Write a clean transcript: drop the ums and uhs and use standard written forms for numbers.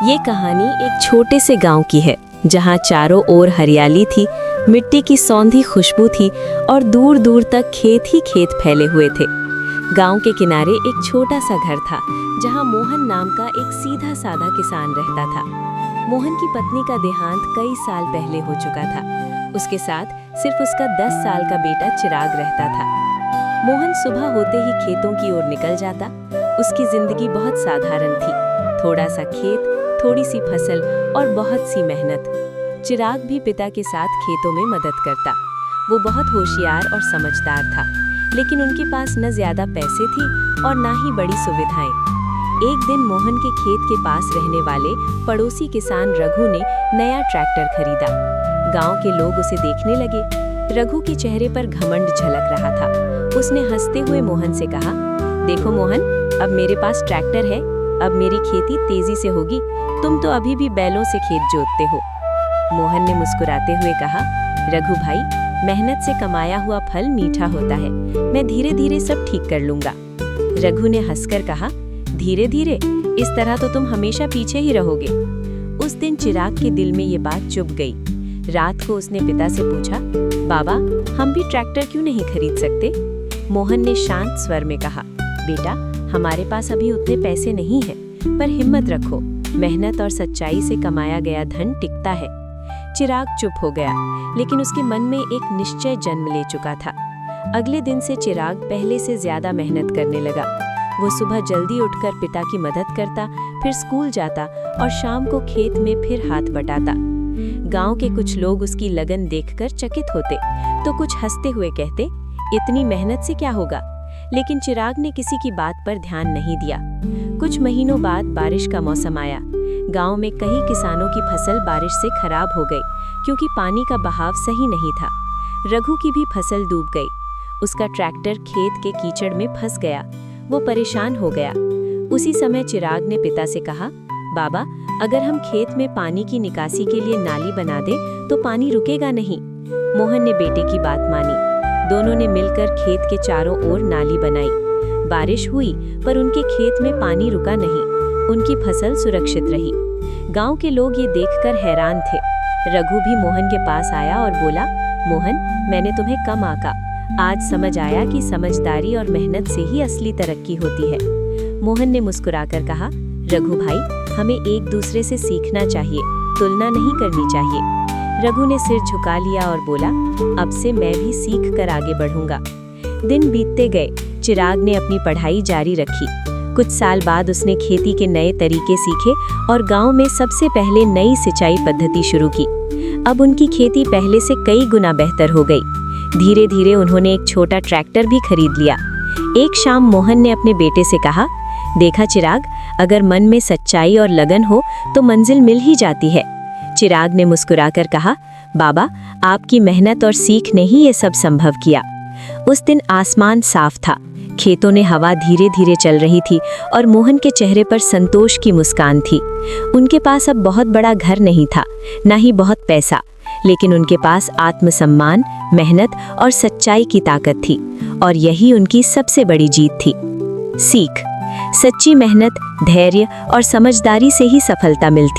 ये कहानी एक छोटे से गांव की है जहां चारों ओर हरियाली थी, मिट्टी की सौंधी खुशबू थी और दूर दूर तक खेत ही खेत फैले हुए थे। गांव के किनारे एक छोटा सा घर था जहां मोहन नाम का एक सीधा साधा किसान रहता था। मोहन की पत्नी का देहांत कई साल पहले हो चुका था। उसके साथ सिर्फ उसका 10 साल का बेटा चिराग रहता था। मोहन सुबह होते ही खेतों की ओर निकल जाता। उसकी जिंदगी बहुत साधारण थी, थोड़ा सा खेत, थोड़ी सी फसल और बहुत सी मेहनत। चिराग भी पिता के साथ खेतों में मदद करता। वो बहुत होशियार और समझदार था, लेकिन उनके पास न ज्यादा पैसे थी और ना ही बड़ी सुविधाएं। एक दिन मोहन के खेत के पास रहने वाले पड़ोसी किसान रघु ने नया ट्रैक्टर खरीदा। गांव के लोग उसे देखने लगे। रघु के चेहरे पर घमंड झलक रहा था। उसने हंसते हुए मोहन से कहा, देखो मोहन, अब मेरे पास ट्रैक्टर है, अब मेरी खेती तेजी से होगी। तुम तो अभी भी बैलों से खेत जोतते हो। मोहन ने मुस्कुराते हुए कहा, रघु भाई, मेहनत से कमाया हुआ फल मीठा होता है। मैं धीरे धीरे सब ठीक कर लूंगा। रघु ने हंसकर कहा, धीरे धीरे? इस तरह तो तुम हमेशा पीछे ही रहोगे। उस दिन चिराग के दिल में ये बात चुभ गई। रात को उसने पिता से पूछा, बाबा, हम भी ट्रैक्टर क्यों नहीं खरीद सकते? मोहन ने शांत स्वर में कहा, बेटा, हमारे पास अभी उतने पैसे नहीं हैं, पर हिम्मत रखो, मेहनत और सच्चाई से कमाया गया धन टिकता है। चिराग चुप हो गया, लेकिन उसके मन में एक निश्चय जन्म ले चुका था। अगले दिन से चिराग पहले से ज्यादा मेहनत करने लगा। वो सुबह जल्दी उठकर पिता की मदद करता, फिर स्कूल जाता और शाम को खेत में फिर हाथ बटाता। गांव के कुछ लोग उसकी लगन देखकर चकित होते, तो कुछ हंसते हुए कहते, इतनी मेहनत से क्या होगा? लेकिन चिराग ने किसी की बात पर ध्यान नहीं दिया। कुछ महीनों बाद बारिश का मौसम आया। गांव में कई किसानों की फसल बारिश से खराब हो गई, क्योंकि पानी का बहाव सही नहीं था। रघु की भी फसल डूब गई। उसका ट्रैक्टर खेत के कीचड़ में फंस गया। वो परेशान हो गया। उसी समय चिराग ने पिता से कहा, बाबा, अगर हम खेत में पानी की निकासी के लिए नाली बना दें तो पानी रुकेगा नहीं। मोहन ने बेटे की बात मानी। दोनों ने मिलकर खेत के चारों ओर नाली बनाई। बारिश हुई, पर उनके खेत में पानी रुका नहीं। उनकी फसल सुरक्षित रही। गांव के लोग ये देखकर हैरान थे। रघु भी मोहन के पास आया और बोला, मोहन, मैंने तुम्हें कम आंका। आज समझ आया कि समझदारी और मेहनत से ही असली तरक्की होती है। मोहन ने मुस्कुराकर कहा, रघु भाई, हमें एक दूसरे से सीखना चाहिए, तुलना नहीं करनी चाहिए। रघु ने सिर झुका लिया और बोला, अब से मैं भी सीख कर आगे बढ़ूंगा। दिन बीतते गए। चिराग ने अपनी पढ़ाई जारी रखी। कुछ साल बाद उसने खेती के नए तरीके सीखे और गांव में सबसे पहले नई सिंचाई पद्धति शुरू की। अब उनकी खेती पहले से कई गुना बेहतर हो गई। धीरे धीरे उन्होंने एक छोटा ट्रैक्टर भी खरीद लिया। एक शाम मोहन ने अपने बेटे से कहा, देखा चिराग, अगर मन में सच्चाई और लगन हो तो मंजिल मिल ही जाती है। चिराग ने मुस्कुराकर कहा, बाबा, आपकी मेहनत और सीख ने ही ये सब संभव किया। उस दिन आसमान साफ था, खेतों में हवा धीरे धीरे चल रही थी और मोहन के चेहरे पर संतोष की मुस्कान थी। उनके पास अब बहुत बड़ा घर नहीं था, ना ही बहुत पैसा, लेकिन उनके पास आत्मसम्मान, मेहनत और सच्चाई की ताकत थी, और यही उनकी सबसे बड़ी जीत थी। सीख: सच्ची मेहनत, धैर्य और समझदारी से ही सफलता मिलती।